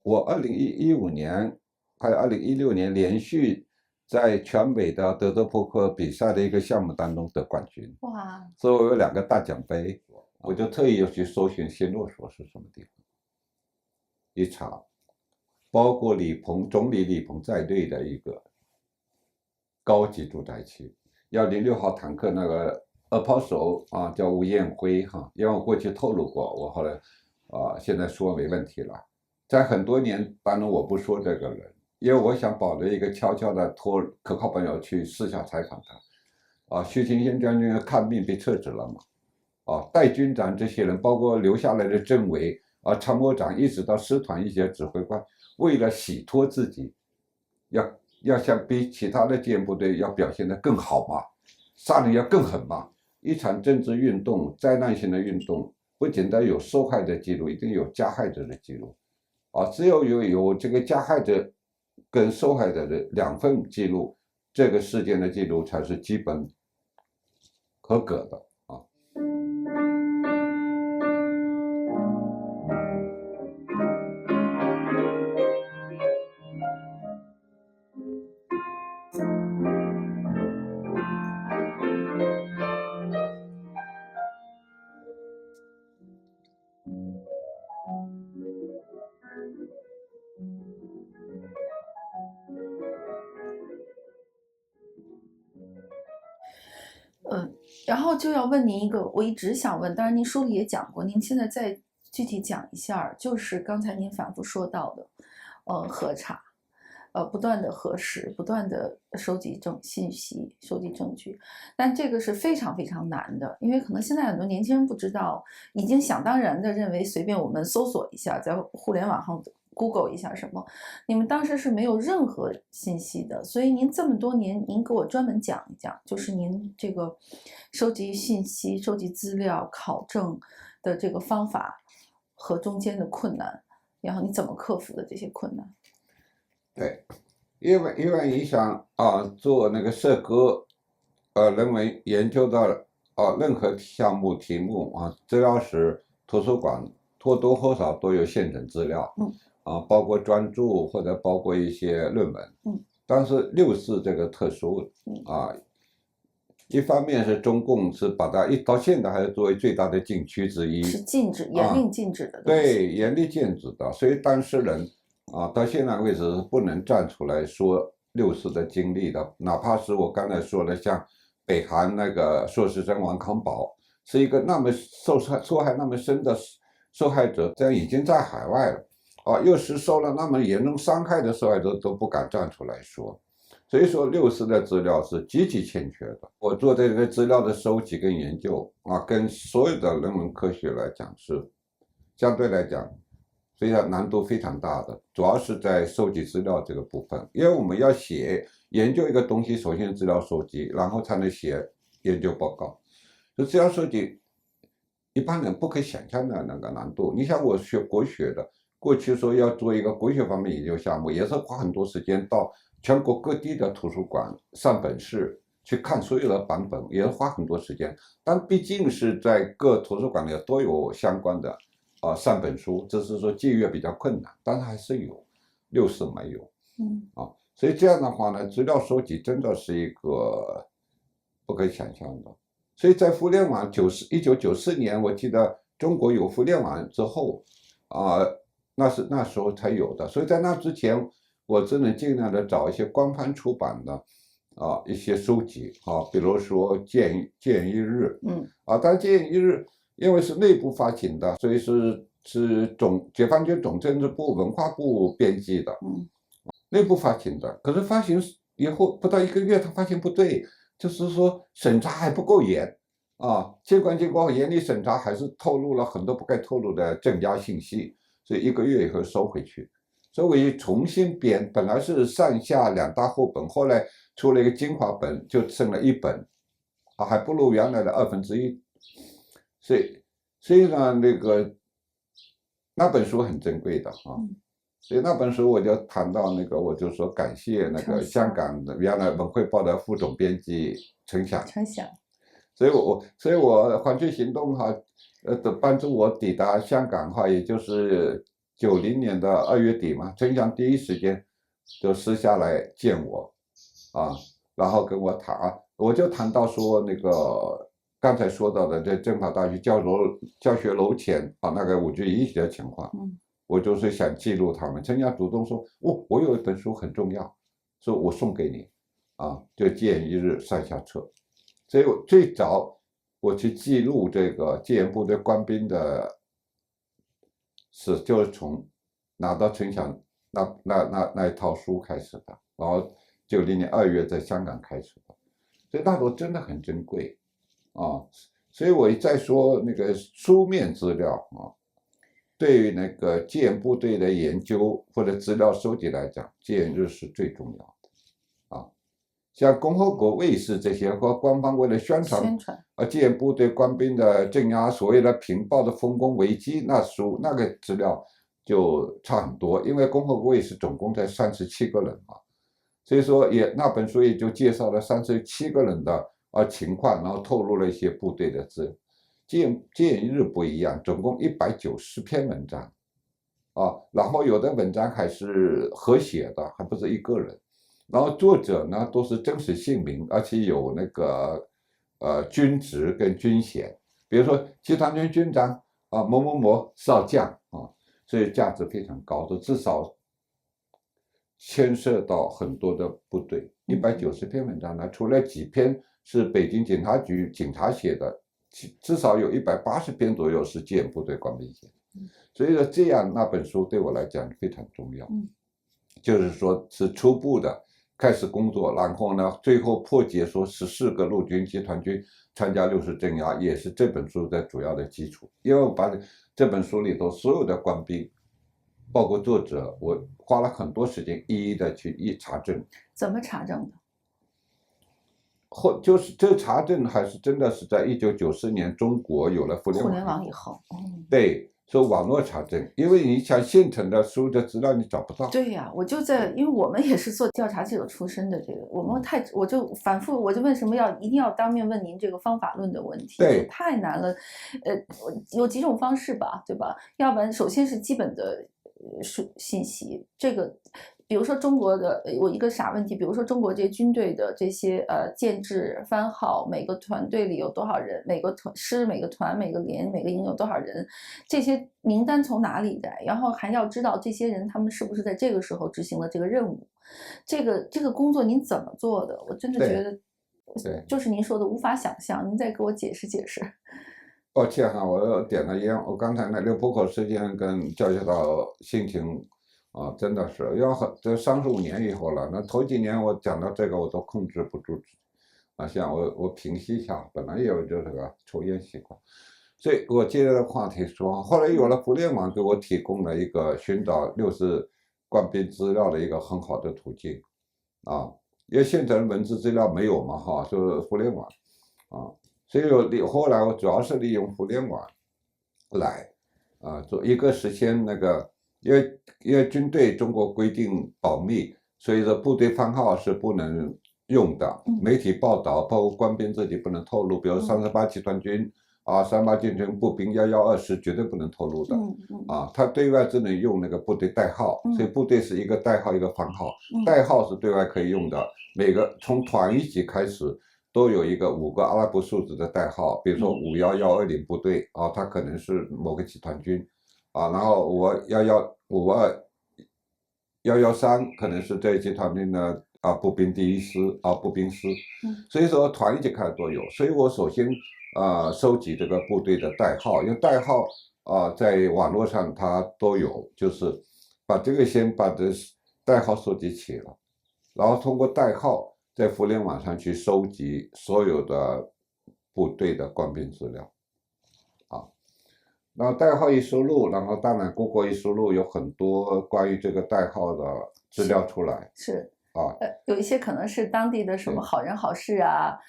我2015年还有2016年连续在全美的德州扑克比赛的一个项目当中得冠军，哇，所以我有2个大奖杯，我就特意又去搜寻新洛所是什么地方，一查，包括总理李鹏在内的一个高级住宅区，106号坦克那个二炮手啊叫吴彦辉哈，因为我过去透露过，我后来现在说没问题了。在很多年当中我不说这个人，因为我想保留一个悄悄的托可靠朋友去私下采访他。徐勤先将军看病被撤职了嘛，戴军长这些人，包括留下来的政委参谋长，一直到师团一些指挥官，为了洗脱自己，要像比其他的建部队要表现得更好嘛，杀人要更狠嘛。一场政治运动，灾难性的运动，不仅得有受害者记录，一定有加害者的记录。只有有这个加害者跟受害者的2份记录，这个事件的记录才是基本合格的。然后就要问您一个，我一直想问，当然您书里也讲过，您现在再具体讲一下，就是刚才您反复说到的，核查，不断的核实，不断的收集信息，收集证据，但这个是非常非常难的，因为可能现在很多年轻人不知道，已经想当然的认为随便我们搜索一下，在互联网上Google 一下什么，你们当时是没有任何信息的，所以您这么多年，您给我专门讲一讲，就是您这个收集信息、收集资料、考证的这个方法和中间的困难，然后你怎么克服的这些困难？对，因为你想做那个社科人文研究的任何项目题目资料室、图书馆或多或少都有现成资料。包括专著或者包括一些论文。但是6·4这个特殊一方面是中共是把它到现在还是作为最大的禁区之一，是禁止、严令禁止的。对，严令禁止的，所以当事人到现在为止是不能站出来说6·4的经历的，哪怕是我刚才说的，像北韩那个硕士生王康宝，是一个那么受害那么深的受害者，这样已经在海外了。又是受了那么严重伤害的受害者都不敢站出来说，所以说6·4的资料是极其欠缺的。我做这个资料的收集跟研究跟所有的人文科学来讲是相对来讲非常难度非常大的，主要是在收集资料这个部分，因为我们要研究一个东西，首先资料收集，然后才能写研究报告。就资料收集，一般人不可以想象的那个难度。你像我学国学的。过去说要做一个国学方面研究项目，也是花很多时间到全国各地的图书馆上本市去看所有的版本，也是花很多时间。但毕竟是在各图书馆里都有相关的上本书，只是说借阅比较困难，但是还是有，6·4没有。所以这样的话呢，资料收集真的是一个不可以想象的。所以在互联网1994年，我记得中国有互联网之后那时候才有的，所以在那之前，我只能尽量的找一些官方出版的一些书籍比如说建一日，但建一日因为是内部发行的，所以是解放军总政治部文化部编辑的，内部发行的。可是发行以后不到1个月，他发现不对，就是说审查还不够严。尽管经过严厉审查，还是透露了很多不该透露的正假信息，所以1个月以后收回去，所以我又重新编，本来是上下2大厚本，后来出了一个精华本，就剩了1本，还不如原来的1/2。所以呢，那本书很珍贵的所以那本书我就谈到我就说感谢那个香港的原来文汇报的副总编辑陈翔。所以我环球行动帮助我抵达香港也就是90年的2月底嘛，陈翔第一时间就私下来见我，然后跟我谈，我就谈到说那个刚才说到的在政法大学教学楼前那个5G遗体的情况，我就是想记录他们。陈翔主动说，我有一本书很重要，说我送给你，就戒严一日上下册。所以我最早我去记录这个戒严部队官兵的事，就是从拿到陈翔那一套书开始的，然后90年2月在香港开始的，所以那都真的很珍贵所以我一再说那个书面资料对于那个戒严部队的研究或者资料收集来讲，戒严日是最重要的像共和国卫视这些和官方为了宣传戒严部队官兵的镇压，所谓的平报的丰功伟绩，那个资料就差很多，因为共和国卫视总共才37个人嘛，所以说那本书也就介绍了37个人的情况，然后透露了一些部队的资料。戒严日不一样，总共190篇文章然后有的文章还是合写的，还不是一个人。然后作者呢都是真实姓名，而且有那个军职跟军衔，比如说集团军军长某某某少将所以价值非常高的，至少牵涉到很多的部队。190篇文章呢，除了几篇是北京警察局警察写的，至少有180篇左右是戒严部队官兵写的。所以说这样那本书对我来讲非常重要，就是说是初步的开始工作，然后呢，最后破解说14个陆军集团军参加6·4镇压，也是这本书的主要的基础。因为我把这本书里头所有的官兵，包括作者，我花了很多时间一一的去查证。怎么查证的？就是这查证还是真的是在1994年中国有了互联网以后，对。说网络查证，因为你想现成的书的资料你找不到。对呀，我就在，因为我们也是做调查记者出身的，这个我就反复，我就问什么一定要当面问您这个方法论的问题，对，太难了。有几种方式吧，对吧？要不然首先是基本的信息，这个。比如说中国的，我一个傻问题，比如说中国这些军队的这些建制番号，每个团队里有多少人，每个师、每个团、每个连、每个营有多少人，这些名单从哪里来？然后还要知道这些人他们是不是在这个时候执行了这个任务，这个工作您怎么做的？我真的觉得，就是您说的无法想象，您再给我解释解释。抱歉我点了烟，我刚才那刘浦口事件跟教学导心情。真的是这35年以后了，那头几年我讲到这个我都控制不住像我平息一下，本来也有这个抽烟习惯，所以我接着话题说，后来有了互联网给我提供了一个寻找6·4官兵资料的一个很好的途径因为现成文字资料没有嘛就是互联网所以后来我主要是利用互联网来做一个实现那个。因为军队中国规定保密，所以说部队番号是不能用的，媒体报道包括官兵自己不能透露，比如38集团军38集团军步兵112师绝对不能透露的他对外只能用那个部队代号，所以部队是一个代号一个番号，代号是对外可以用的，每个从团一级开始都有一个5个阿拉伯数字的代号，比如说51120部队它可能是某个集团军然后52113可能是这一集团军的步兵第1师步兵师，所以说团一级开始都有，所以我首先收集这个部队的代号，因为代号在网络上它都有，就是先把这代号收集起了，然后通过代号在互联网上去收集所有的部队的官兵资料然后代号一输入，然后当然 Google 一输入，有很多关于这个代号的资料出来。是有一些可能是当地的什么好人好事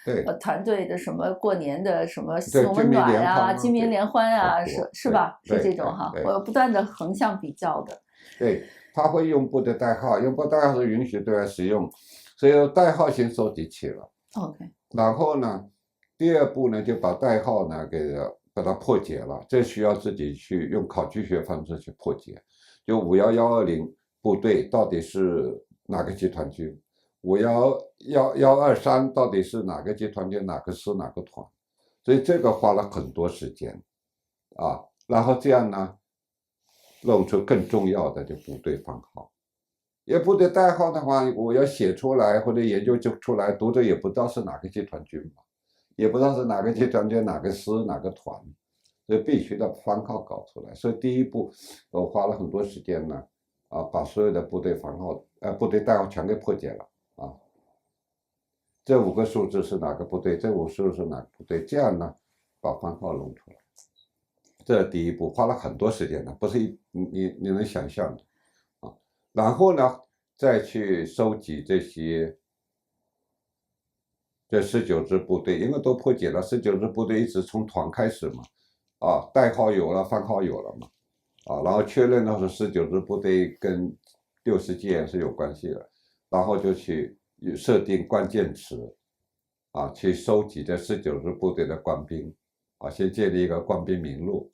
对团队的什么过年的什么送温暖军民联欢是吧？是这种我不断的横向比较的。对，他会用部队代号，用部队代号是允许对外使用，所以代号先收集起了。OK。然后呢，第二步呢就把代号呢把它破解了，这需要自己去用考据学方式去破解。就51120部队到底是哪个集团军，51123到底是哪个集团军、哪个师、哪个团，所以这个花了很多时间啊。然后这样呢，弄出更重要的就部队番号。因为部队代号的话，我要写出来或者研究就出来，读者也不知道是哪个集团军嘛，也不知道是哪个集团军、哪个师、哪个团，所以必须的番号搞出来。所以第一步，我花了很多时间呢，把所有的部队番号、部队代号全给破解了啊。这5个数字是哪个部队？这5个数字是哪个部队？这样呢，把番号弄出来。这第一步花了很多时间的，不是你能想象的。然后呢，再去收集这19支部队，因为都破解了，19支部队一直从团开始嘛，代号有了，番号有了嘛，然后确认的是19支部队跟60戒严是有关系的，然后就去设定关键词，去收集这19支部队的官兵，先建立一个官兵名录，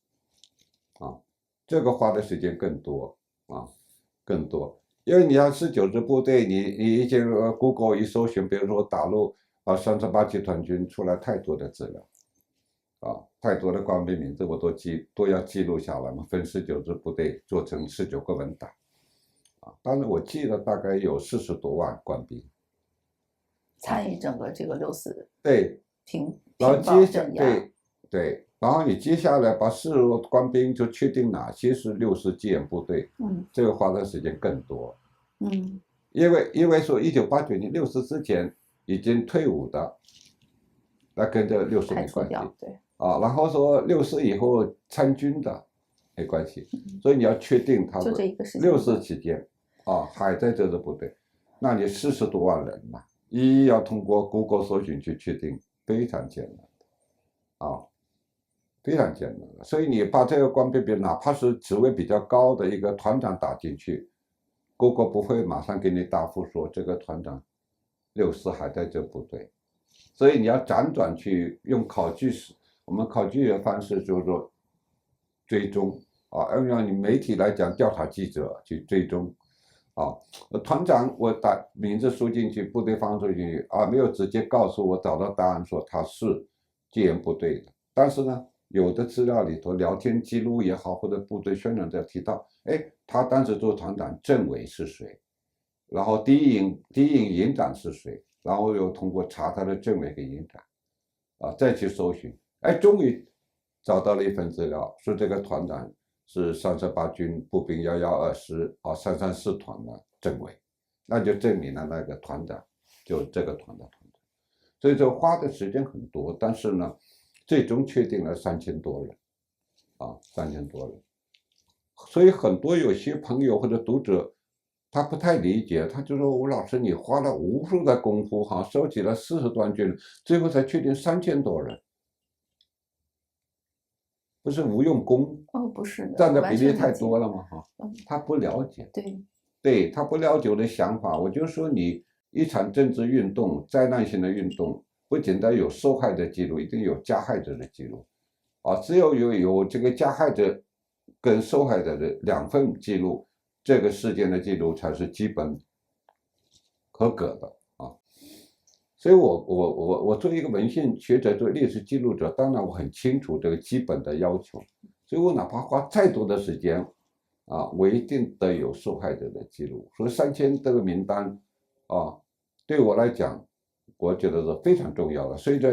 这个花的时间更多，更多。因为你要19支部队，你一进Google 一搜寻，比如说打入338集团军，出来太多的资料，太多的官兵名字我都要记录下来嘛，分19支部队做成19个文档，当然我记得大概有40多万官兵参与整个这个6·4对平然后暴镇压。对，然后你接下来把40多官兵就确定哪些是60戒严部队，这个花的时间更多，因为说1989年60之前已经退伍的，那跟这60没关系，对，然后说60以后参军的没关系，所以你要确定他是60期间还在这支部队，那你40多万人嘛，要通过 Google 搜寻去确定，非常艰难非常艰难的，所以你把这个官兵，哪怕是职位比较高的一个团长打进去，Google 不会马上给你答复说这个团长60还在这部队，所以你要辗转去用我们考据的方式就是说追踪用你媒体来讲调查记者去追踪团长我把名字输进去，部队方输进去没有直接告诉我找到答案说他是戒严部队的，但是呢。有的资料里头，聊天记录也好，或者部队宣传在提到，他当时做团长政委是谁，然后第一营营长是谁，然后又通过查他的政委跟营长，再去搜寻，终于找到了一份资料，说这个团长是38军步兵112师334团的政委，那就证明了那个团长就是这个团的团长，所以说花的时间很多，但是呢。最终确定了3000多人，3000多人，所以很多有些朋友或者读者，他不太理解，他就说吴老师，你花了无数的功夫收集了40多万军人，最后才确定3000多人，不是无用功不是的，占的比例太多了吗？他不了解，对他不了解我的想法，我就说你一场政治运动，灾难性的运动。不仅单有受害者记录，一定有加害者的记录，只有有这个加害者跟受害者的2份记录，这个事件的记录才是基本合格的所以我作为一个文献学者，作为历史记录者，当然我很清楚这个基本的要求，所以我哪怕花再多的时间我一定得有受害者的记录。所以3000这个名单对我来讲。我觉得是非常重要的。随着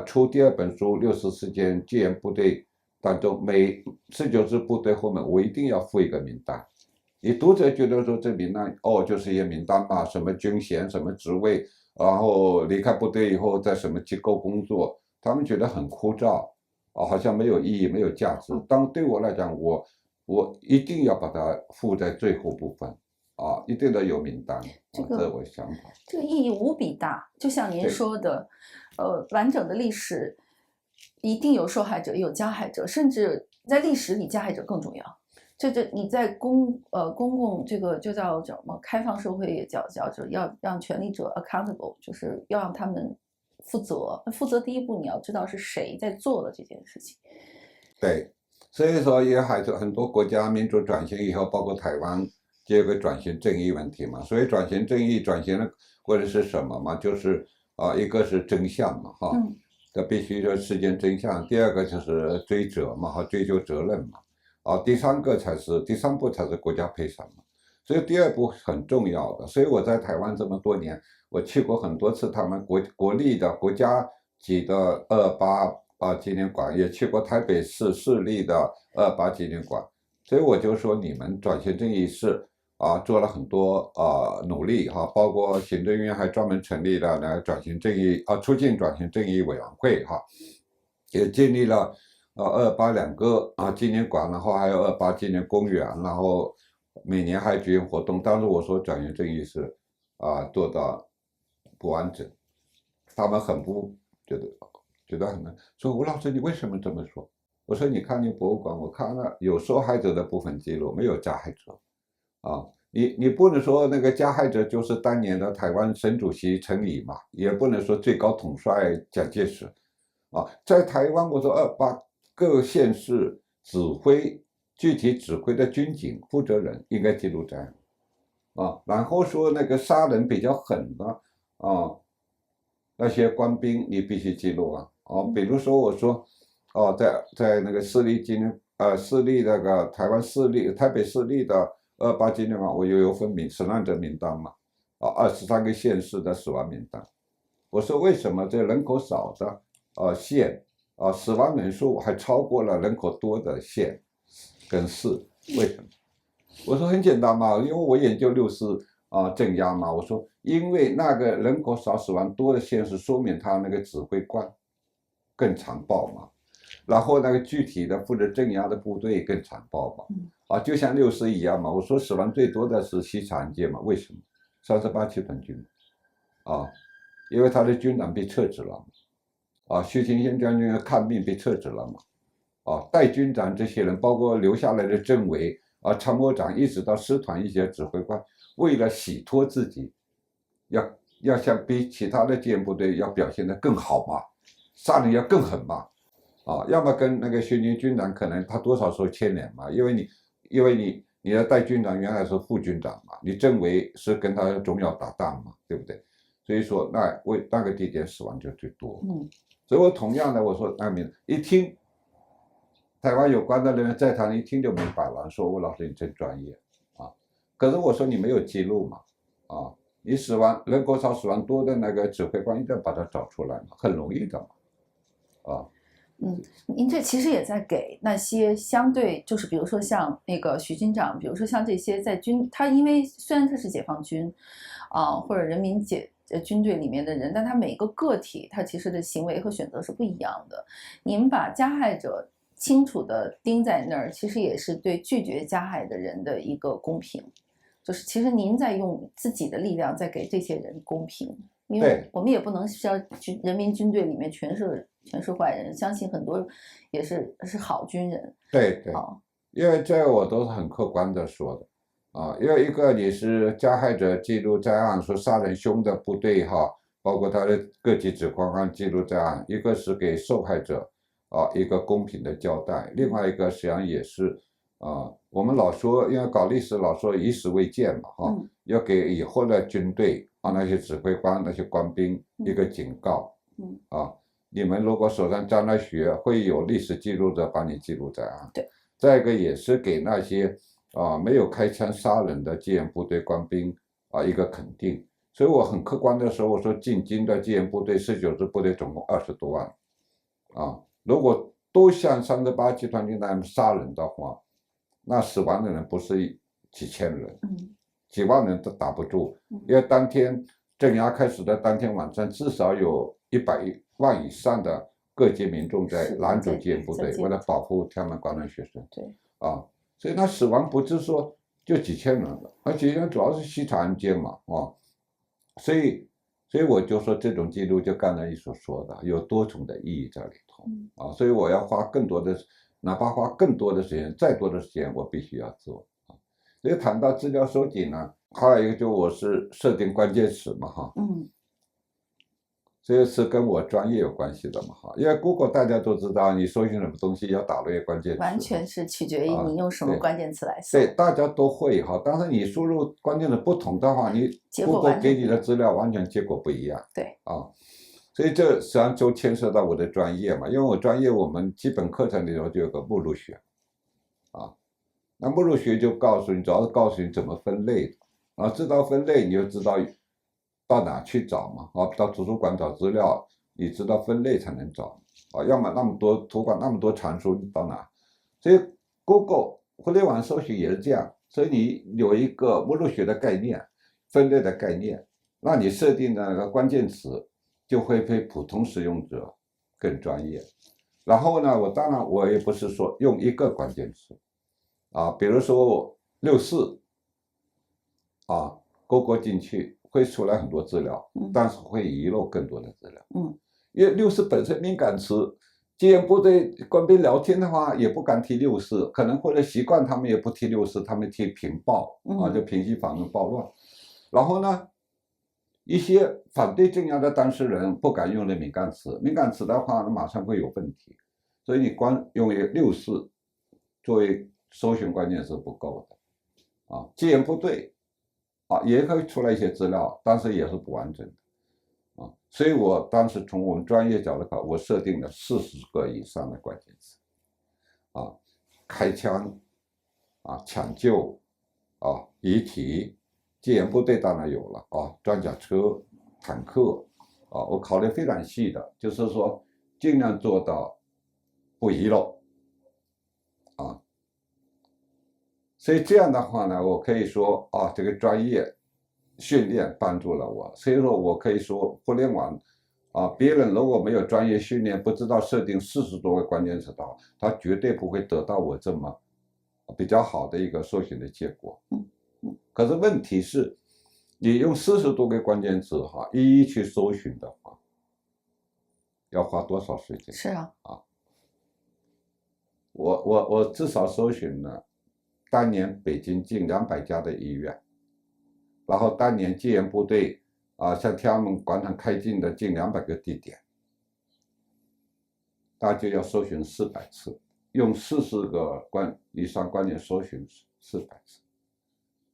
出第2本书《60事件戒严部队》当中，每19支部队后面我一定要附一个名单。你读者觉得说这名单就是一些名单嘛，什么军衔、什么职位，然后离开部队以后在什么机构工作，他们觉得很枯燥好像没有意义、没有价值。但对我来讲，我一定要把它附在最后部分。一定得有名单，这我想法。这个意义无比大，就像您说的，完整的历史一定有受害者，有加害者，甚至在历史里加害者更重要。这你在公共这个就叫什么开放社会也叫要让权力者 accountable， 就是要让他们负责。负责第一步你要知道是谁在做的这件事情。对。所以说也还是很多国家民主转型以后，包括台湾，就有个转型正义问题嘛。所以转型正义转型的或者是什么嘛，就是一个是真相嘛哈，这必须说事件真相。第二个就是追责嘛哈，追究责任嘛。第三步才是国家赔偿嘛。所以第二步很重要的。所以我在台湾这么多年，我去过很多次他们国立的国家级的228纪念馆，也去过台北市立的228纪念馆。所以我就说你们转型正义是做了很多努力哈，包括行政院还专门成立了那个转型正义促进转型正义委员会哈，也建立了228个纪念馆，然后还有228纪念公园，然后每年还举行活动。当时我说转型正义是做到不完整，他们很不觉得很难。说吴老师你为什么这么说？我说你看你博物馆，我看了有受害者的部分记录，没有加害者。你不能说那个加害者就是当年的台湾省主席陈仪嘛，也不能说最高统帅蒋介石。在台湾我说把各县市具体指挥的军警负责人应该记录在然后说那个杀人比较狠的那些官兵你必须记录比如说我说在那个市立那个台北市立的228纪念馆，我有份死难者名单嘛，23个县市的死亡名单。我说为什么这人口少的县死亡人数还超过了人口多的县跟市？为什么？我说很简单嘛，因为我研究六四镇压嘛。我说因为那个人口少死亡多的县市，说明他那个指挥官更残暴嘛，然后那个具体的负责镇压的部队更残暴嘛。就像六四一样嘛。我说死亡最多的是西长街嘛，为什么？38集团军因为他的军长被撤职了徐勤先将军看病被撤职了嘛。代军长这些人，包括留下来的政委参谋长，一直到师团一些指挥官，为了洗脱自己，要像比其他的纪念部队要表现得更好嘛，杀人要更狠嘛。要么跟那个徐宁军长可能他多少受牵连嘛，因为你的代军长原来是副军长嘛，你政委是跟他总要打仗嘛，对不对？所以说那个地点死亡就最多。所以我同样的我说一听台湾有关的人在场一听就明白了，说吴老师你真专业可是我说你没有记录嘛你人口少死亡多的那个指挥官一定要把它找出来嘛，很容易的嘛您这其实也在给那些相对就是比如说像那个徐军长，比如说像这些在他因为虽然他是解放军或者人民军队里面的人，但他每一个个体他其实的行为和选择是不一样的。您把加害者清楚的钉在那儿，其实也是对拒绝加害的人的一个公平，就是其实您在用自己的力量在给这些人公平，因为我们也不能像人民军队里面全是坏人，相信很多也是好军人。对，因为这我都是很客观的说的因为一个你是加害者记录在案，说杀人凶的部队包括他的各级指挥官记录在案，一个是给受害者一个公平的交代，另外一个实际上也是我们老说，因为搞历史老说以史为鉴嘛要给以后的军队那些指挥官那些官兵一个警告你们如果手上沾了血，会有历史记录者把你记录在案。对，再一个也是给那些没有开枪杀人的纪念部队官兵一个肯定。所以我很客观的说，我说进京的纪念部队19支部队总共20多万如果都像38集团军那样杀人的话，那死亡的人不是几千人几万人都打不住因为当天镇压开始的当天晚上，至少有100万以上的各界民众在拦阻纪念部队，为了保护天安门关南学生。对所以那死亡不是说就几千人了，而且主要是西长安街嘛所以我就说这种记录就刚才你所说的有多重的意义在里头所以我要花更多的，哪怕花更多的时间，再多的时间我必须要做所以谈到资料收集呢，还有一个就我是设定关键词嘛这是跟我专业有关系的嘛哈，因为 Google 大家都知道，你搜寻什么东西要打入关键词，完全是取决于啊你用什么对关键词来搜。对，大家都会哈，但是你输入关键词不同的话，你结果 Google 完全给你的资料完全结果不一样。对，啊，所以这实际上就牵涉到我的专业嘛，因为我专业我们基本课程里头就有个目录学，啊，那目录学就告诉你，主要是告诉你怎么分类的，啊，知道分类你就知道到哪去找嘛，啊，到图书馆找资料，你知道分类才能找，啊，要么那么多图书馆那么多藏书，你到哪？所以 Google 互联网搜寻也是这样，所以你有一个目录学的概念，分类的概念，那你设定的那个关键词就会比普通使用者更专业。然后呢，当然我也不是说用一个关键词，啊，比如说64，啊，勾勾进去会出来很多资料，但是会遗漏更多的资料。因为64本身敏感词，既然部队官兵聊天的话，也不敢提64，可能或者习惯他们也不提64，他们提平暴啊，就平息反动暴乱。然后呢，一些反对镇压的当事人不敢用的敏感词，敏感词的话，马上会有问题。所以你光用64作为搜寻关键词不够的，啊，戒严部队，啊，也会出来一些资料，但是也是不完整的，啊，所以我当时从我们专业角度看，我设定了40个以上的关键词，啊，开枪，啊，抢救，啊，遗体，戒严部队当然有了，啊，装甲车、坦克，啊，我考虑非常细的，就是说尽量做到不遗漏，啊，所以这样的话呢，我可以说啊，这个专业训练帮助了我，所以说我可以说互联网，啊，别人如果没有专业训练，不知道设定40多个关键词的话，他绝对不会得到我这么比较好的一个搜寻的结果。可是问题是，你用40多个关键词哈，一一去搜寻的话，要花多少时间？是啊，我至少搜寻了当年北京近200家的医院，然后当年戒严部队啊向天安门广场开进的近200个地点，大家就要搜寻400次，用40个以上关键搜寻400次，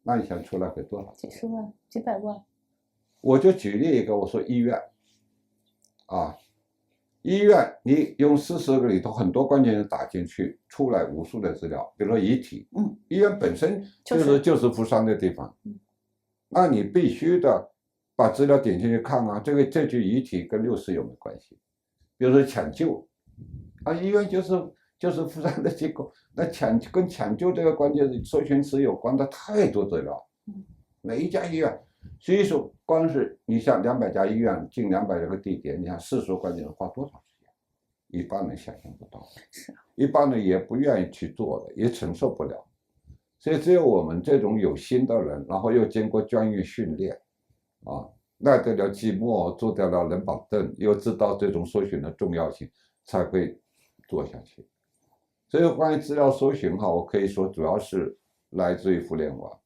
那你想出来会多少？几十万、几百万。我就举例一个，我说医院，啊，医院你用40个里头很多关键词打进去，出来无数的资料，比如说遗体，医院本身就是负伤的地方，那你必须的把资料点进去看啊，这具遗体跟60有没有关系？比如说抢救，啊，医院就是负伤的机构，那跟抢救这个关键词搜寻词有关的太多资料，每一家医院。所以说，光是你像200家医院，近200个地点，你看40关键词花多少时间？一般人想象不到，一般人也不愿意去做的，也承受不了。所以只有我们这种有心的人，然后又经过专业训练，啊，耐得了寂寞，坐得了冷板凳，又知道这种搜寻的重要性，才会做下去。所以关于资料搜寻哈，我可以说主要是来自于互联网。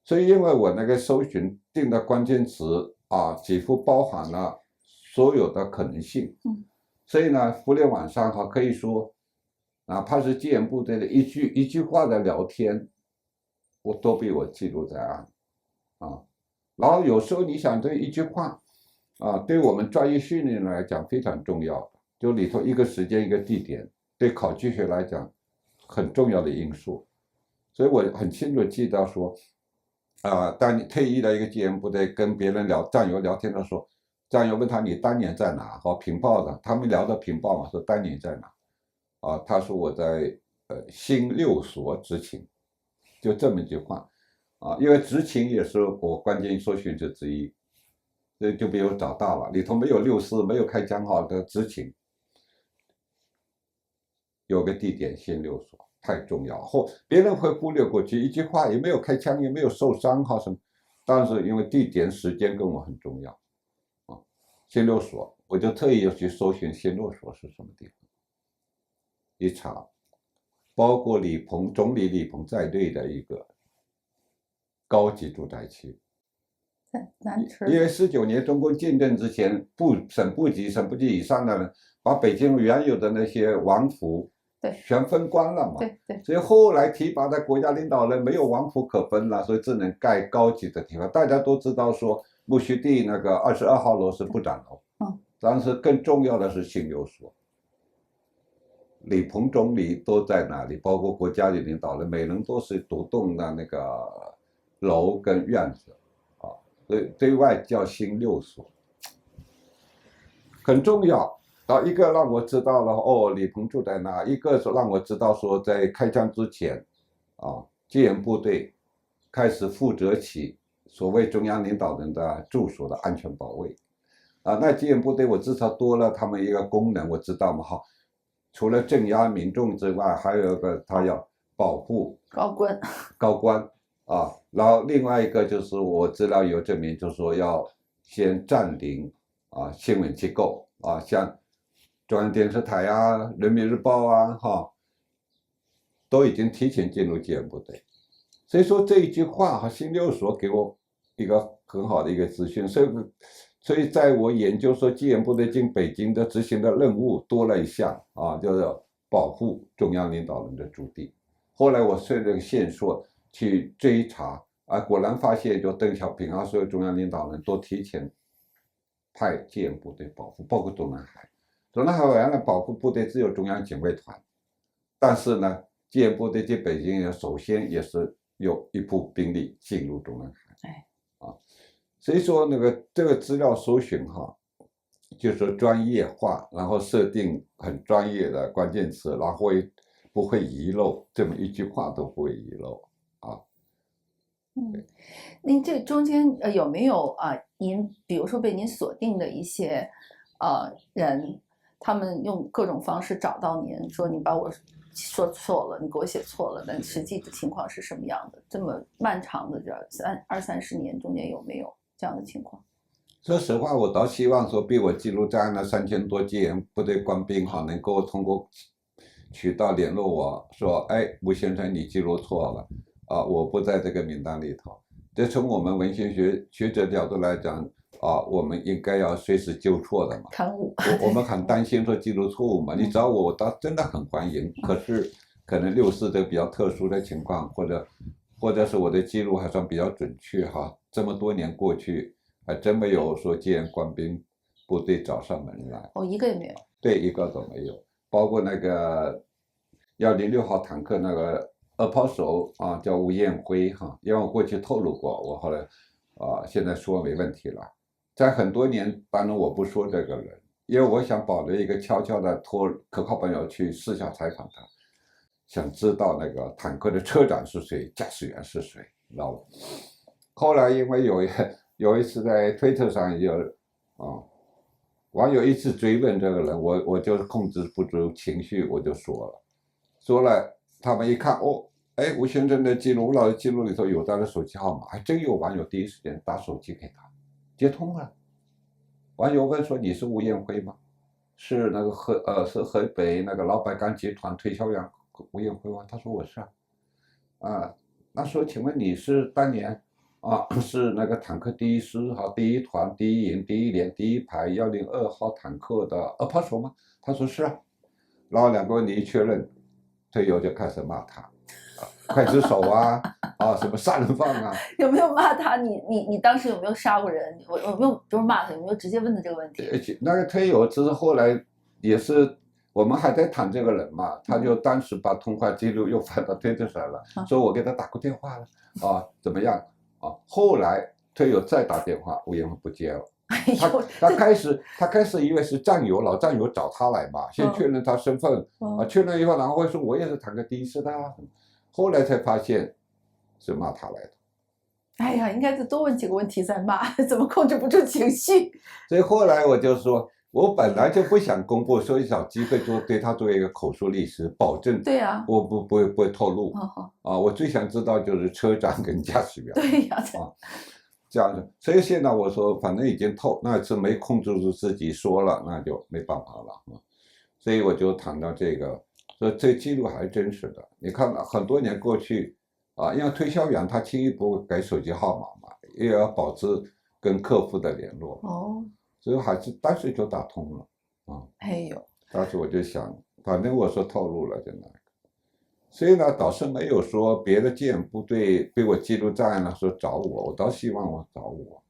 所以因为我那个搜寻定的关键词啊，几乎包含了所有的可能性，所以呢，互联网上哈可以说，哪怕是戒严部队的一句话的聊天，我都被我记录在案，啊，然后有时候你想这一句话，啊，对我们专业训练来讲非常重要的，就里头一个时间一个地点，对考据学来讲很重要的因素，所以我很清楚记得说。当你退役的一个戒严部队跟别人战友聊天的时候，战友问他你当年在哪？和平报的，他们聊的平报嘛，说当年在哪？啊，他说我在新六所执勤，就这么一句话，啊，因为执勤也是我关键搜寻者之一，所以就被我找到了，里头没有64，没有开枪号的执勤，有个地点新六所。太重要，别人会忽略过去，一句话也没有开枪，也没有受伤哈什么，但是因为地点时间跟我很重要，啊，新六所，我就特意要去搜寻新六所是什么地方，一查，包括总理李鹏在内的一个高级住宅区，难吃。因为19年中共建政之前，省部级以上的人把北京原有的那些王府对全分光了嘛。对，所以后来提拔的国家领导人没有王府可分了，所以只能盖高级的地方。大家都知道说木樨地那个22号楼是部长楼，但是更重要的是新六所。李鹏总理都在那里，包括国家的领导人，每人都是独栋的那个楼跟院子，对外叫新六所，很重要。一个让我知道了，李鹏住在那；一个是让我知道说，在开枪之前，戒严部队开始负责起所谓中央领导人的住所的安全保卫。那戒严部队我至少多了他们一个功能，我知道嘛哈。除了镇压民众之外，还有一个他要保护高官然后另外一个就是我资料有证明，就是说要先占领新闻机构像中央电视台人民日报都已经提前进入戒严部队。所以说这一句话新六所给我一个很好的一个资讯，所以在我研究说戒严部队进北京的执行的任务多了一项就是保护中央领导人的驻地。后来我顺着线索去追查果然发现就邓小平所有中央领导人都提前派戒严部队保护，包括中南海。中南海原来保护部队只有中央警卫团，但是呢，戒严部队进北京首先也是有一部兵力进入中南海。所以说这个资料搜寻就是专业化，然后设定很专业的关键词，然后不会遗漏，这么一句话都不会遗漏您这中间有没有您比如说被您锁定的一些人，他们用各种方式找到您，说你把我说错了，你给我写错了，但实际的情况是什么样的？这么漫长的这20-30年中间有没有这样的情况？说实话，我倒希望说被我记录在案的3000多戒严部队官兵能够通过渠道联络我说，吴先生你记录错了我不在这个名单里头。这从我们文学学者角度来讲我们应该要随时纠错的嘛。刊物我们很担心说记录错误嘛。你找我倒真的很欢迎，可是可能64这个比较特殊的情况，或者是我的记录还算比较准确这么多年过去还真没有说戒严官兵部队找上门来。一个也没有。对，一个都没有。包括那个106号坦克那个二炮手叫吴彦辉因为我过去透露过，我后来现在说没问题了。在很多年，当然我不说这个人，因为我想保留一个悄悄的托可靠朋友去私下采访他，想知道那个坦克的车长是谁，驾驶员是谁，知道吗？后来因为有一次在推特上有网友一直追问这个人，我就控制不住情绪，我就说了，他们一看吴先生的记录，吴老师记录里头有他的手机号码，还真有网友第一时间打手机给他，接通了。网友问说：“你是吴彦辉吗？是那个是河北那个老百钢集团推销员吴彦辉吗？”他说：“我是那说请问你是当年是那个坦克第一师第一团第一营第一连第一排102号坦克的二炮手吗？”他说是然后两个问题一确认，队友就开始骂他刽子手什么杀人犯有没有骂他？你当时有没有杀过人？有没有就是骂他？有没有直接问他这个问题？那个队友只是后来也是我们还在谈这个人嘛，他就当时把通话记录又发到推特上了，说我给他打过电话了怎么样后来队友再打电话，吴彦辉不接了。他开始以为是战友，老战友找他来嘛，先确认他身份确认以后，然后会说我也是坦克第一师的后来才发现是骂他来的。哎呀，应该是多问几个问题再骂，怎么控制不住情绪？所以后来我就说，我本来就不想公布，所以找机会对他做一个口述历史，保证对呀，我不会透露我最想知道就是车长跟驾驶员。对呀这样子，所以现在我说，反正已经透，那次没控制住自己说了，那就没办法了所以我就谈到这个，说这记录还是真实的。你看很多年过去因为推销员他轻易不会改手机号码嘛，也要保持跟客户的联络，哦，所以还是当时就打通了啊。哎呦，当时我就想，反正我说透露了就那个，所以呢，倒是没有说别的戒严部队被我记录在案了，说找我，我倒希望我找我。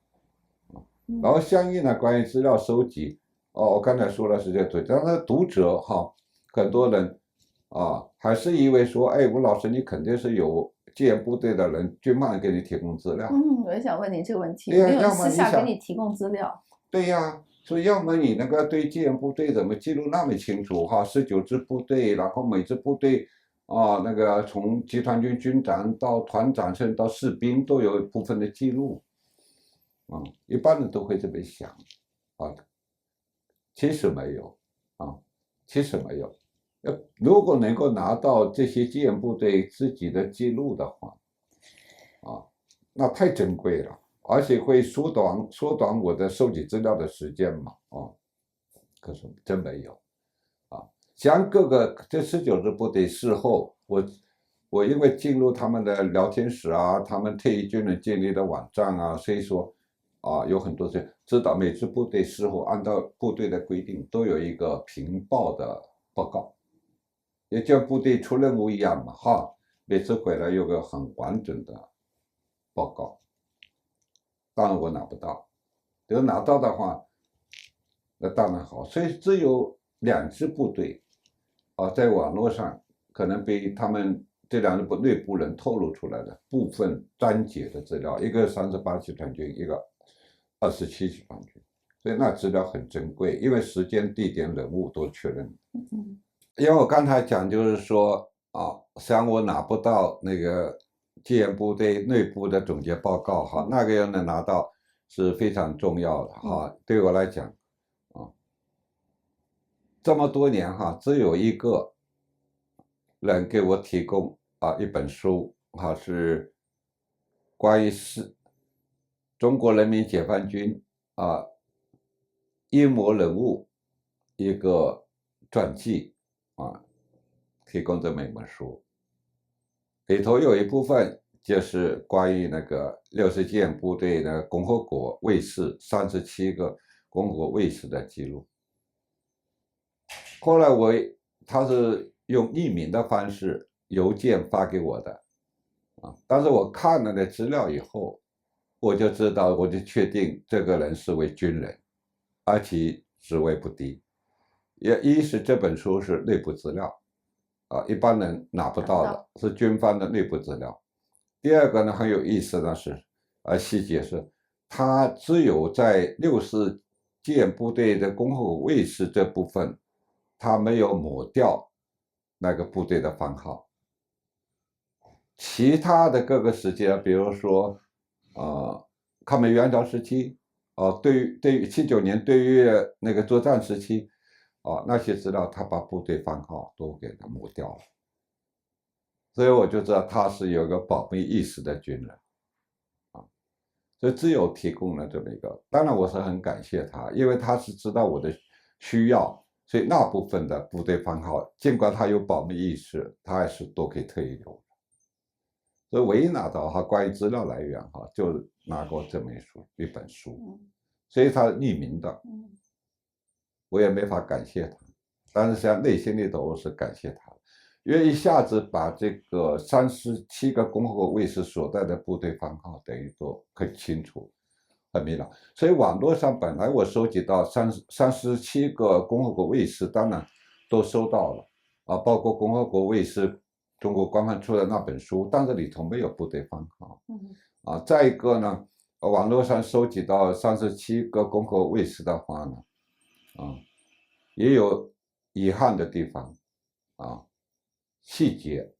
然后相应的关于资料收集，我刚才说了是这对，但是读者哈，很多人还是以为说，哎，吴老师你肯定是有戒严部队的人，军办给你提供资料。我也想问你这个问题，对呀，有没有要么私下给你想，你提供资料？对呀，所以要么你那个对戒严部队怎么记录那么清楚哈，19支部队，然后每支部队那个从集团军军长到团长甚至到士兵都有部分的记录。一般人都会这么想啊，其实没有啊，其实没有。如果能够拿到这些戒严部队自己的记录的话，那太珍贵了，而且会缩短我的收集资料的时间嘛可是真没有像各个这19支部队事后，我因为进入他们的聊天室啊，他们退役军人建立的网站啊，所以说有很多是知道每支部队事后按照部队的规定都有一个评报的报告，也像部队出任务一样嘛每次回来有个很完整的报告。当然我拿不到，如果拿到的话，那当然好。所以只有2支部队在网络上可能被他们这2支内部人透露出来的部分章节的资料，一个38集团军，一个27集团军，所以那资料很珍贵，因为时间、地点、人物都确认。因为我刚才讲就是说实际上我拿不到那个戒严部队内部的总结报告那个要能拿到是非常重要的对我来讲这么多年只有一个人给我提供一本书是关于中国人民解放军英模人物一个传记提供这么一本书，里头有一部分就是关于那个60戒严部队的共和国卫士37个共和国卫士的记录。后来他是用匿名的方式邮件发给我的但是我看了那资料以后，我就知道，我就确定这个人是位军人，而且职位不低。一是这本书是内部资料一般人拿不到的，是军方的内部资料。第二个呢，很有意思的是细节是，他只有在60戒严部队的共和国卫士这部分，他没有抹掉那个部队的番号。其他的各个时间，比如说抗美援朝时期对于79年对于那个作战时期那些资料他把部队番号都给他抹掉了，所以我就知道他是有个保密意识的军人所以只有提供了这么一个，当然我是很感谢他，因为他是知道我的需要，所以那部分的部队番号尽管他有保密意识，他还是都给特意留的。所以唯一拿到关于资料来源就拿过这么一本书，所以他匿名的我也没法感谢他，但是实际上内心里头我是感谢他的，因为一下子把这个37个共和国卫士所在的部队番号等于都很清楚很明朗。所以网络上本来我收集到37个共和国卫士当然都收到了包括共和国卫士中国官方出的那本书，但是里头没有部队番号再一个呢网络上收集到37个共和国卫士的话呢也有遗憾的地方细节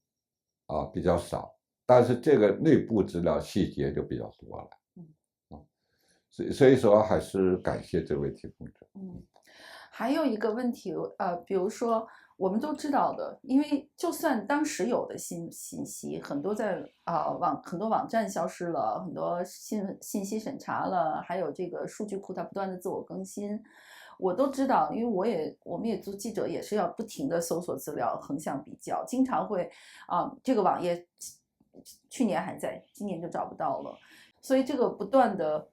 比较少，但是这个内部资料细节就比较多了所以说还是感谢这位提供者还有一个问题比如说我们都知道的，因为就算当时有的信息很多在很多网站消失了，很多信息审查了，还有这个数据库它不断的自我更新，我都知道，因为我们也做记者，也是要不停的搜索资料，横向比较，经常会这个网页去年还在，今年就找不到了，所以这个不断的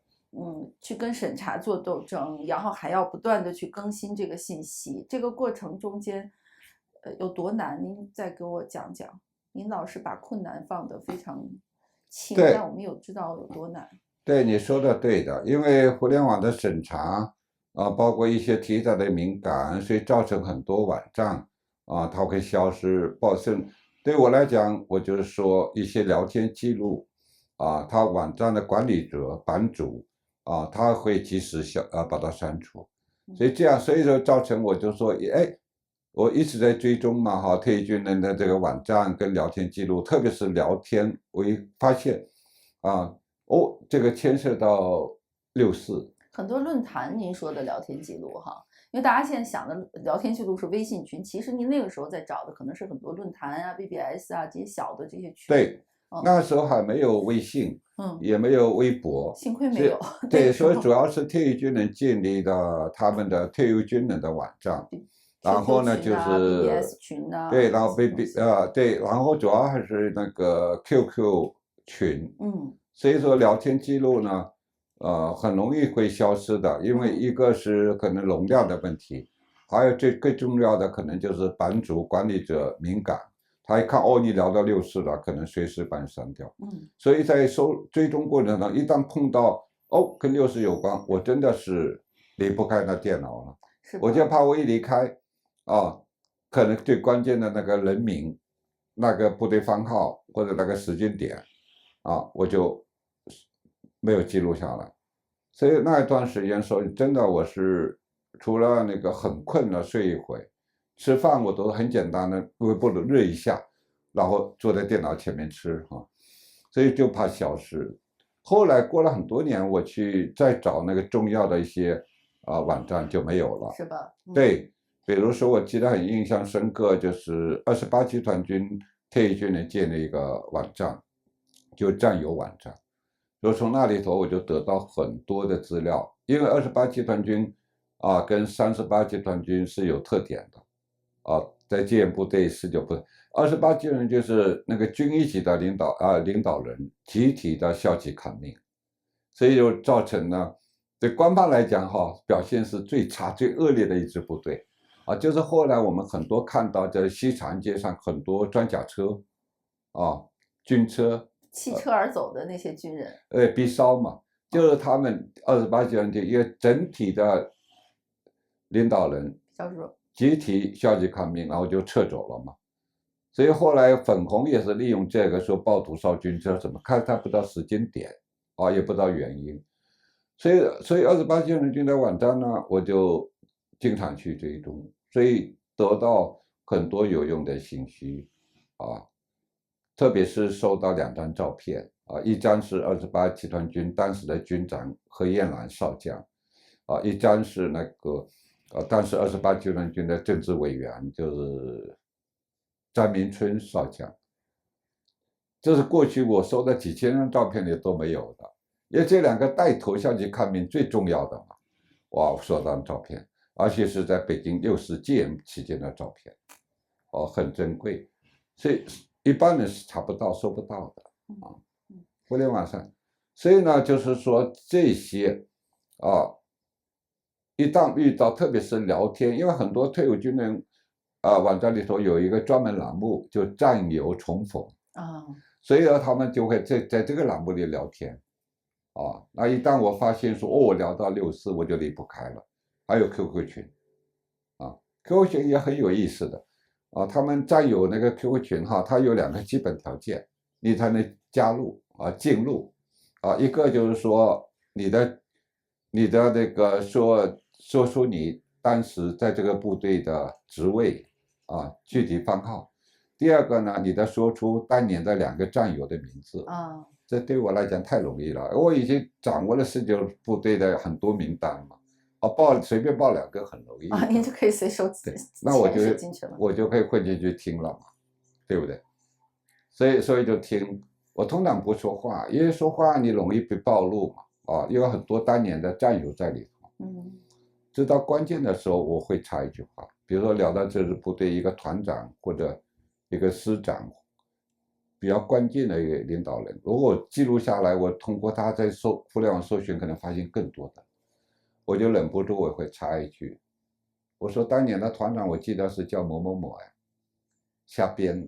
去跟审查做斗争，然后还要不断的去更新这个信息，这个过程中间，有多难？您再给我讲讲。您老是把困难放得非常轻，但我们有知道有多难。对，你说的对的，因为互联网的审查包括一些题材的敏感，所以造成很多网站它会消失。对我来讲，我就是说一些聊天记录他网站的管理者版主他会及时把它删除，所以说造成我就说，哎，我一直在追踪嘛退役军人的这个网站跟聊天记录，特别是聊天，我一发现这个牵涉到64。很多论坛您说的聊天记录因为大家现在想的聊天记录是微信群，其实您那个时候在找的可能是很多论坛BBS 这些小的这些群。对，那时候还没有微信，也没有微博，幸亏没有。对，所以主要是退役军人建立的他们的退役军人的网站，然后呢就是 BBS 群对，然后对，然后主要还是那个 QQ 群，所以说聊天记录呢很容易会消失的，因为一个是可能容量的问题，还有更重要的可能就是版主管理者敏感，他一看你聊到64了，可能随时把你删掉。所以在追踪过程中，一旦碰到跟60有关，我真的是离不开那电脑了，我就怕我一离开可能最关键的那个人名、那个部队番号或者那个时间点我就没有记录下来。所以那一段时间说真的，我是除了那个很困了睡一会，吃饭我都很简单的微波炉热一下，然后坐在电脑前面吃所以就怕消失。后来过了很多年，我去再找那个重要的一些网站就没有了，是吧？对，比如说我记得很印象深刻，就是28集团军退役军人建立一个网站，就战友网站。就从那里头我就得到很多的资料，因为28集团军跟38集团军是有特点的在戒严部队19部队，28集团就是那个军一级的领导人集体的消极抗命，所以就造成呢，对官方来讲表现是最差最恶劣的一支部队就是后来我们很多看到在西长街上很多装甲车军车弃车而走的那些军人，逼烧嘛，就是他们28集团军一个整体的领导人集体消极抗命，然后就撤走了嘛。所以后来粉红也是利用这个说暴徒烧军车什么，看他不知道时间点也不知道原因。所以28集团军的网站呢，我就经常去追踪，所以得到很多有用的信息特别是收到2张照片一张是28集团军当时的军长何彦兰少将一张是那个当时28集团军的政治委员，就是张明春少将。这是过去我收的几千张照片里都没有的，因为这2个带头消极抗命最重要的嘛。哇，我收到照片，而且是在北京60戒严期间的照片很珍贵，所以一般人是查不到收不到的互联网上。所以呢就是说这些一旦遇到特别是聊天，因为很多退伍军人网站里头有一个专门栏目就战友重逢所以呢他们就会在这个栏目里聊天那一旦我发现说我聊到64我就离不开了。还有 QQ 群QQ 群也很有意思的他们战友那个 QQ 群它有2个基本条件你才能加入进入一个就是说你的那个说出你当时在这个部队的职位具体番号。第二个呢，你得说出当年的2个战友的名字这对我来讲太容易了，我已经掌握了19部队的很多名单嘛随便报2个很容易您就可以随手那我就可以混进去听了嘛，对不对？所以就听。我通常不说话，因为说话你容易被暴露嘛因为很多当年的战友在里头直到关键的时候我会插一句话，比如说聊到这支部队一个团长或者一个师长比较关键的一个领导人。如果记录下来，我通过他在互联网搜寻，可能发现更多的，我就忍不住我会插一句，我说当年的团长，我记得是叫某某某哎，瞎编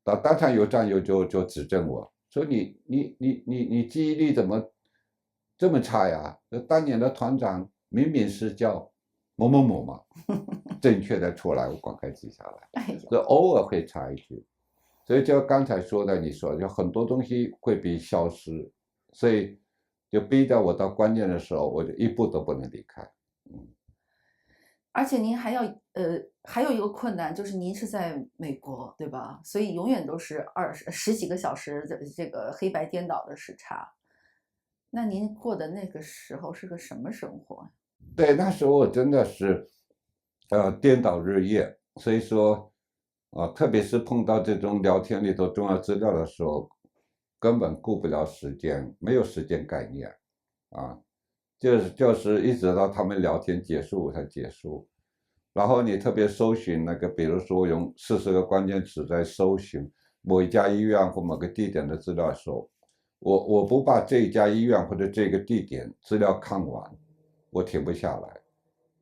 的。当场有战友就指正我说你记忆力怎么这么差呀？当年的团长明明是叫某某某嘛，正确的出来我赶快记下来。哎呦，所以偶尔会插一句，所以就刚才说的，你说就很多东西会被消失，所以就逼着我到关键的时候，我就一步都不能离开。而且您还有一个困难，就是您是在美国，对吧？所以永远都是十几个小时的这个黑白颠倒的时差。那您过的那个时候是个什么生活呀？对，那时候我真的是，颠倒日夜，所以说，特别是碰到这种聊天里头重要资料的时候，根本顾不了时间，没有时间概念，啊，就是一直到他们聊天结束才结束，然后你特别搜寻那个，比如说用40个关键词在搜寻某一家医院或某个地点的资料的时候，我不把这一家医院或者这个地点资料看完，我停不下来。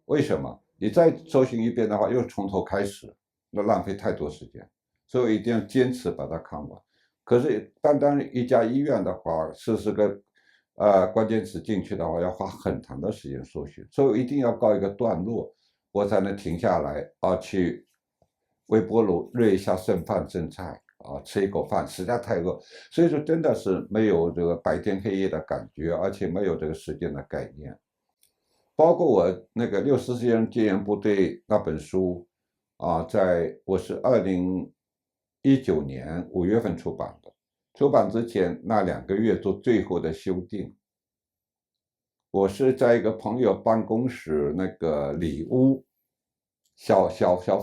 为什么？你再搜寻一遍的话，又从头开始，那浪费太多时间，所以我一定要坚持把它看完。可是单单一家医院的话，40个关键词进去的话，要花很长的时间搜寻，所以我一定要告一个段落，我才能停下来去微波炉热一下剩饭剩菜吃一口饭，实在太饿，所以说真的是没有这个白天黑夜的感觉，而且没有这个时间的概念。包括我那个64人戒严部队那本书我是2019年5月份出版的，出版之前那2个月做最后的修订。我是在一个朋友办公室那个里屋小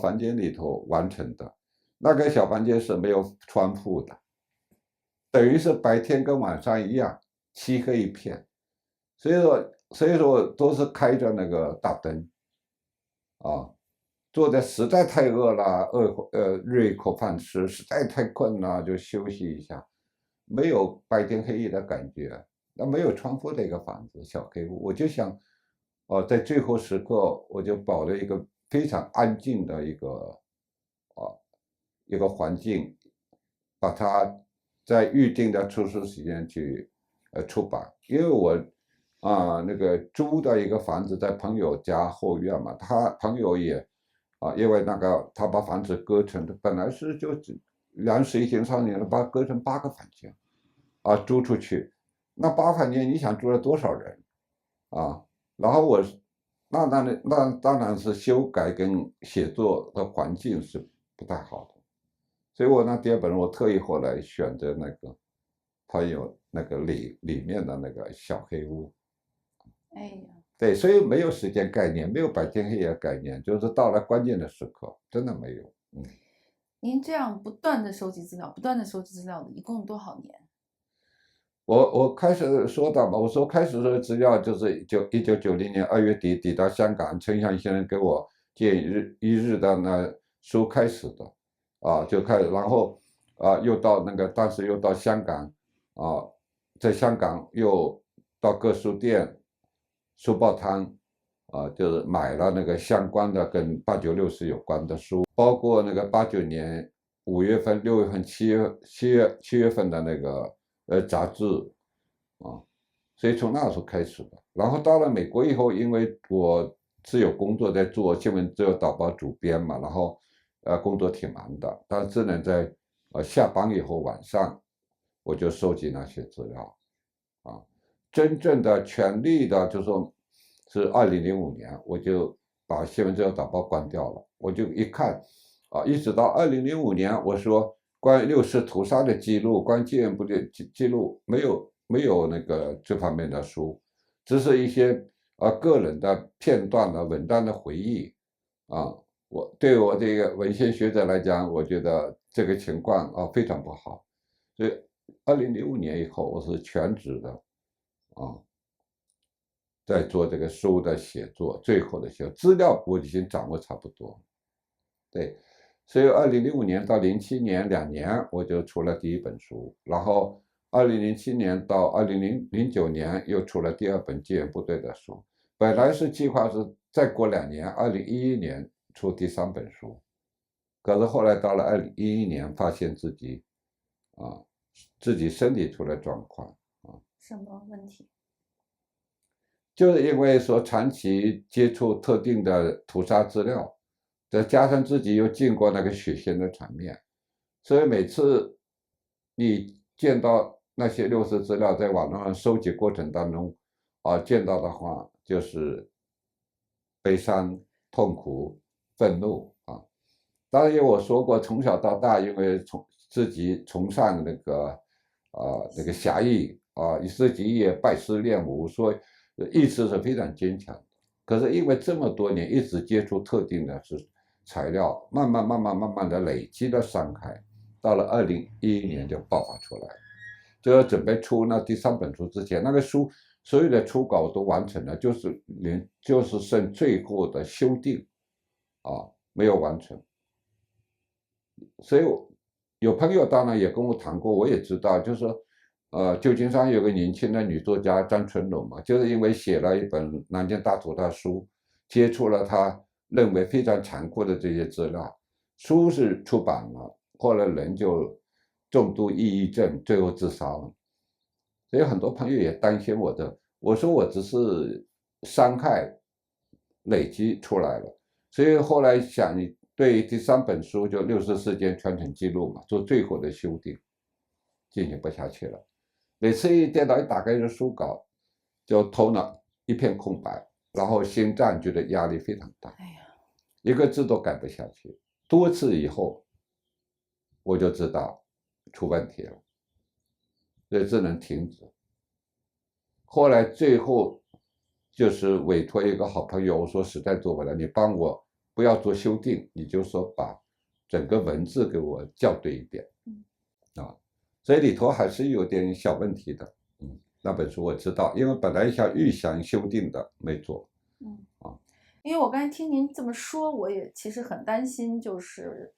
房间里头完成的，那个小房间是没有窗户的，等于是白天跟晚上一样，漆黑一片。所以说都是开着那个大灯坐的实在太饿了，热一口饭吃，实在太困了就休息一下，没有白天黑夜的感觉。那没有窗户的一个房子，小黑屋，我就想，在最后时刻，我就保了一个非常安静的一个环境，把它在预定的出书时间去出版。因为我那个租的一个房子在朋友家后院嘛，他朋友也因为那个他把房子割成，本来是就2室1厅3年了，把它割成8个房间租出去。那8房间你想住了多少人啊？然后那当然是修改跟写作的环境是不太好的。所以我那第2本我特意后来选择那个朋友那个里面的那个小黑屋。哎呀，对，所以没有时间概念，没有白天黑夜概念，就是到了关键的时刻，真的没有。您这样不断的收集资料，不断的收集资料的，一共多少年？我开始说到嘛，我说开始的资料就是1990年2月底抵达香港，陈翔先生给我建一日的那书开始的，就开始，然后又到那个当时又到香港啊，在香港又到各书店、书报摊就是买了那个相关的跟89、60有关的书，包括那个89年5月份、6月份、7月份的那个杂志所以从那时候开始的。然后到了美国以后，因为我是有工作在做新闻自由导报主编嘛，然后工作挺忙的，但只能在下班以后晚上我就收集那些资料真正的全力的，就说是2005年，我就把新闻自由导报关掉了。我就一看一直到2005年，我说关于60屠杀的记录，关于戒严部的记录，没有那个这方面的书，只是一些个人的片段的文章的回忆对我这个文献学者来讲，我觉得这个情况非常不好，所以2005年以后，我是全职的在做这个书的写作，最后的写作资料我已经掌握差不多，对，所以2005年到07年2年我就出了第一本书，然后2007年到2009年又出了第2本救援部队的书。本来是计划是再过2年，2011年出第3本书，可是后来到了2011年，发现自己身体出了状况。什么问题？就是因为说长期接触特定的屠杀资料，再加上自己又见过那个血腥的场面，所以每次你见到那些六四资料在网络上收集过程当中见到的话，就是悲伤、痛苦、愤怒啊。当然，因为我说过，从小到大，因为自己崇尚那个侠义自己也拜师练武，所以意志是非常坚强的。可是因为这么多年一直接触特定的材料，慢慢的累积的伤害，到了2011年就爆发出来。就要准备出那第3本书之前，那个书所有的初稿都完成了，就是剩最后的修订没有完成。所以有朋友当然也跟我谈过，我也知道，就是说旧金山有个年轻的女作家张春龙嘛，就是因为写了一本南京大屠杀书，接触了他认为非常残酷的这些资料，书是出版了，后来人就重度抑郁症，最后自杀了。所以很多朋友也担心我说我只是伤害累积出来了，所以后来想对第3本书就六四事件全程记录嘛，做最后的修订，进行不下去了。每次电脑一打开这书稿，就头脑一片空白，然后心脏觉得压力非常大，一个字都改不下去。多次以后，我就知道出问题了，所以只能停止。后来最后就是委托一个好朋友，我说实在做不了，你帮我不要做修订，你就说把整个文字给我校对一遍所以里头还是有点小问题的。那本书我知道，因为本来预想修订的没做。因为我刚才听您这么说，我也其实很担心，就是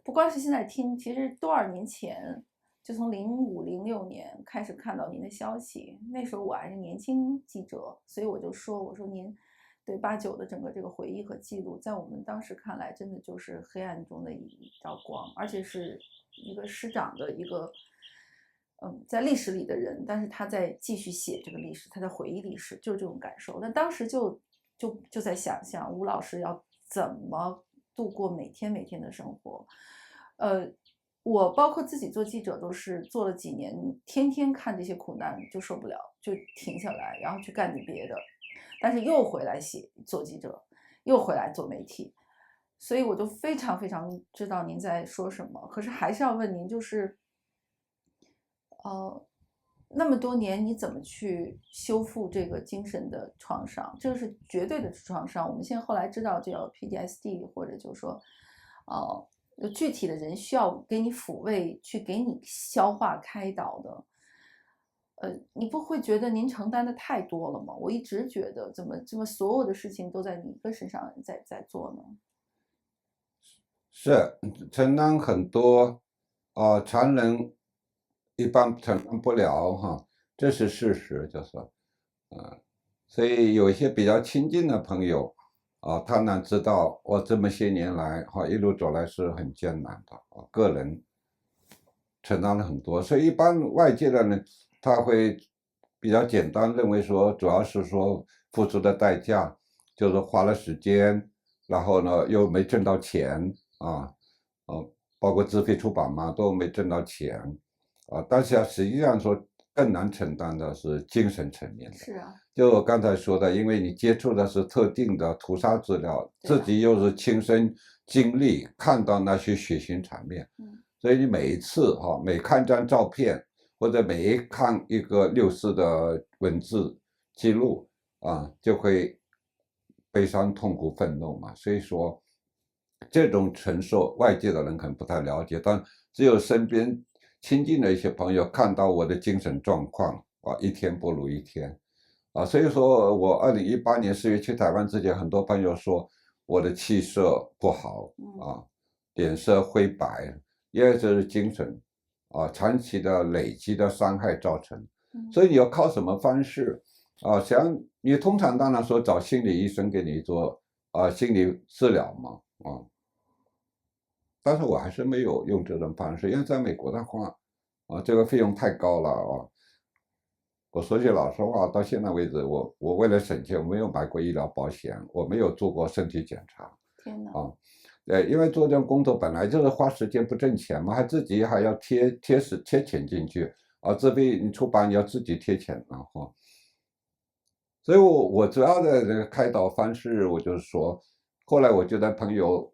不光是现在听，其实多少年前，就从05、06年开始看到您的消息，那时候我还是年轻记者，所以我说您对89的整个这个回忆和记录，在我们当时看来，真的就是黑暗中的一道光，而且是一个师长的一个。在历史里的人，但是他在继续写这个历史，他在回忆历史，就是这种感受。那当时就在想象吴老师要怎么度过每天的生活。我包括自己做记者，都是做了几年，天天看这些苦难就受不了，就停下来，然后去干点别的，但是又回来做记者，又回来做媒体，所以我就非常知道您在说什么。可是还是要问您，就是那么多年你怎么去修复这个精神的创伤？这个是绝对的创伤。我们现在后来知道叫 PTSD， 或者就是说，具体的人需要给你抚慰，去给你消化开导的。你不会觉得您承担的太多了吗？我一直觉得怎么所有的事情都在你一个身上在做呢？是承担很多常人一般承担不了这是事实，就是所以有一些比较亲近的朋友他能知道我这么些年来一路走来是很艰难的个人承担了很多，所以一般外界的人他会比较简单认为说，主要是说付出的代价就是花了时间，然后呢又没挣到钱包括自费出版嘛，都没挣到钱但是实际上说更难承担的是精神层面的。是啊，就我刚才说的，因为你接触的是特定的屠杀资料，自己又是亲身经历看到那些血腥场面，所以你每一次每看张照片或者每看一个64的文字记录就会悲伤、痛苦、愤怒嘛。所以说这种承受外界的人可能不太了解，但只有身边亲近的一些朋友看到我的精神状况一天不如一天所以说我2018年4月去台湾之前，很多朋友说我的气色不好脸色灰白，因为这是精神长期的累积的伤害造成。所以你要靠什么方式想你通常当然说找心理医生给你做心理治疗嘛但是我还是没有用这种方式，因为在美国的话这个费用太高了我说句老实话，到现在为止，我为了省钱，我没有买过医疗保险，我没有做过身体检查。天哪！因为做这种工作本来就是花时间不挣钱嘛，还要贴钱进去自费你出版你要自己贴钱所以我主要的这个开导方式，我就是说，后来我就在朋友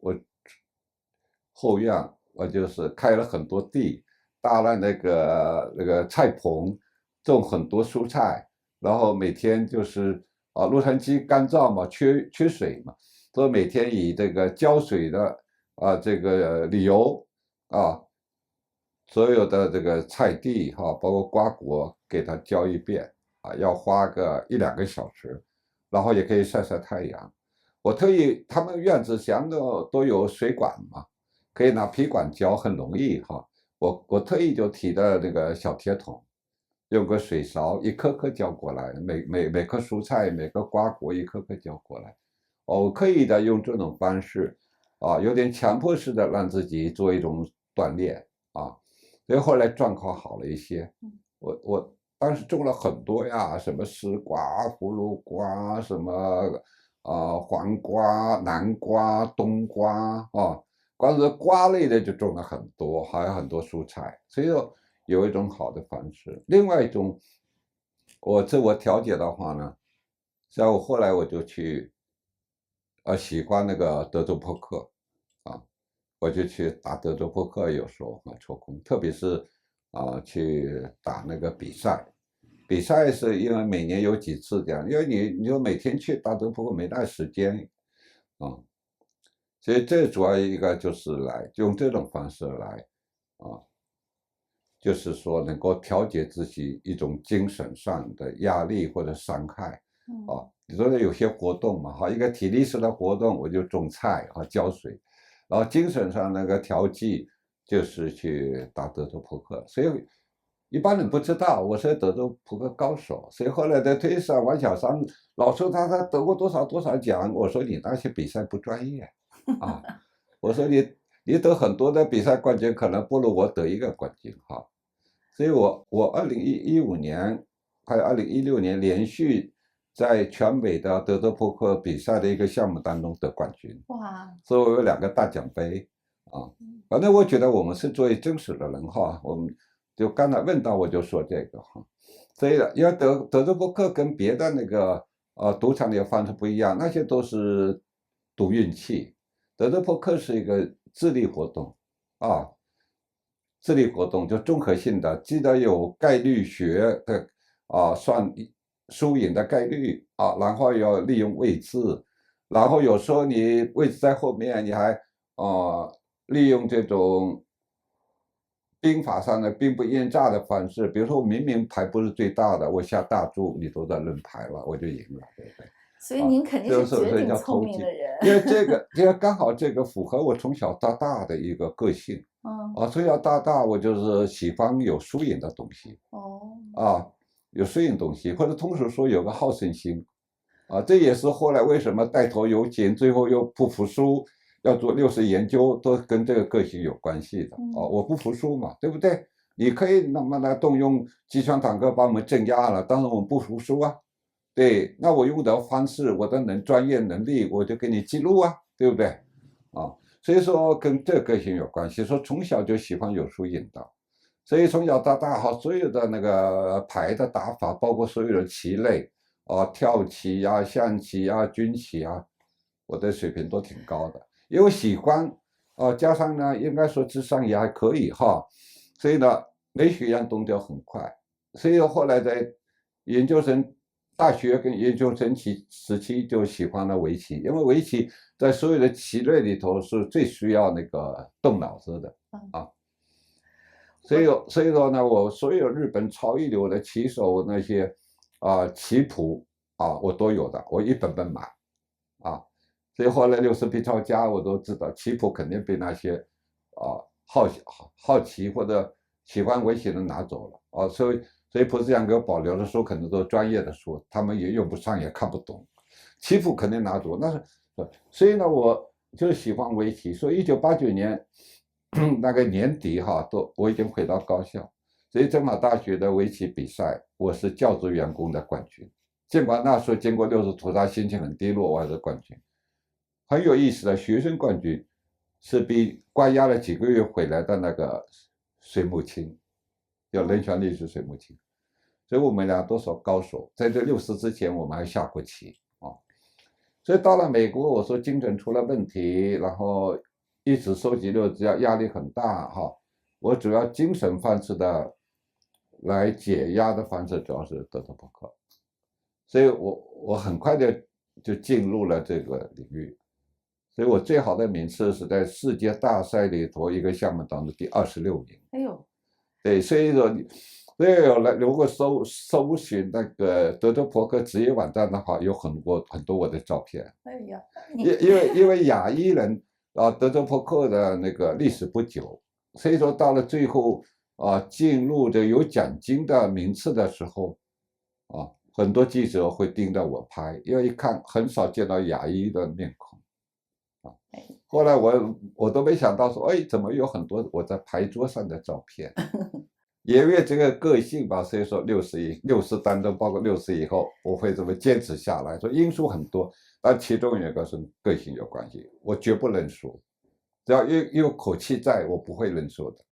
后院，我就是开了很多地，搭了那个菜棚，种很多蔬菜，然后每天就是洛杉矶干燥嘛，缺水嘛，所以每天以这个浇水的这个理由所有的这个菜地包括瓜果给它浇一遍要花个1-2个小时，然后也可以晒晒太阳。我特意他们院子墙都有水管嘛，可以拿皮管浇，很容易我特意就提的那个小铁桶，用个水勺一颗颗浇过来，每颗蔬菜每个瓜果一颗颗浇过来。我刻意的用这种方式有点强迫式的让自己做一种锻炼所以后来状况好了一些。我当时种了很多呀，什么丝瓜、葫芦瓜，什么黄瓜、南瓜、冬瓜光是瓜类的就种了很多，还有很多蔬菜，所以说有一种好的方式。另外一种，我自我调节的话呢，像我后来我就去喜欢那个德州扑克我就去打德州扑克，有时候抽空，特别是去打那个比赛。比赛是因为每年有几次这样，因为你就每天去打德州扑克没那时间所以这主要一个就是用这种方式来就是说能够调节自己一种精神上的压力或者伤害你说有些活动嘛一个体力式的活动我就种菜浇水，然后精神上那个调剂就是去打德州扑克，所以一般人不知道我是德州扑克高手，所以后来在推上王小山老说他得过多少多少奖，我说你那些比赛不专业我说你得很多的比赛冠军，可能不如我得一个冠军所以我2015年还有2016年连续在全美的德州扑克比赛的一个项目当中得冠军哇！所以我有2个大奖杯反正我觉得我们是作为真实的人我们就刚才问到我就说这个所以因为德州扑克跟别的那个赌场的方式不一样，那些都是赌运气，德州扑克是一个智力活动智力活动就综合性的，记得有概率学的算输赢的概率然后要利用位置，然后有时候你位置在后面，你还利用这种兵法上的兵不厌诈的方式，比如说我明明牌不是最大的，我下大注，你都在扔牌了，我就赢了，对不对？所以您肯定是绝顶聪明的人，因为刚好这个符合我从小到大的一个个性从小到大我就是喜欢有输赢的东西有输赢东西，或者通俗说有个好胜心这也是后来为什么带头有紧，最后又不服输，要做60研究，都跟这个个性有关系的我不服输嘛，对不对？你可以那么来动用机枪坦克把我们镇压了，但是我们不服输对，那我用的方式，我的专业能力，我就给你记录对不对？所以说跟这个性有关系，说从小就喜欢有输赢的，所以从小到大所有的那个牌的打法，包括所有的棋类跳棋象棋军棋我的水平都挺高的，因为喜欢加上呢，应该说智商也还可以所以呢，每学样动作很快，所以后来在研究生。大学跟研究生时期就喜欢了围棋，因为围棋在所有的棋类里头是最需要那个动脑子的所以说呢，我所有日本超一流的棋手那些棋谱我都有的，我一本本买所以后来六四 B 抄家，我都知道棋谱肯定被那些好奇或者喜欢围棋的拿走了啊，所以普斯奖给我保留的书可能都是专业的书，他们也用不上，也看不懂，棋谱肯定拿走，那是，所以呢，我就喜欢围棋，所以1989年那个年底我已经回到高校，所以政法大学的围棋比赛，我是教职员工的冠军，尽管那时候经过六四屠杀，心情很低落，我还是冠军。很有意思的，学生冠军是比关押了几个月回来的那个水木清，叫人权律师水木清，所以我们俩都是高手。在这六四之前，我们还下过棋啊。所以到了美国，我说精神出了问题，然后一直收集六四，压力很大哈。我主要精神方式的来解压的方式主要是德州扑克，所以我很快的就进入了这个领域。所以我最好的名次是在世界大赛里头一个项目当中第26名。哎呦，对，所以说，如果搜寻那个德州扑克职业网站的话，有很多我的照片。哎呀，因为亚裔人德州扑克的那个历史不久，所以说到了最后进入这有奖金的名次的时候很多记者会盯着我拍，因为一看很少见到亚裔的面孔。后来我都没想到说，哎，怎么有很多我在牌桌上的照片？也因为这个个性吧，所以说六四当中，包括六四以后，我会这么坚持下来。说因素很多，但其中有一个是个性有关系，我绝不认输，只要有口气在，我不会认输的。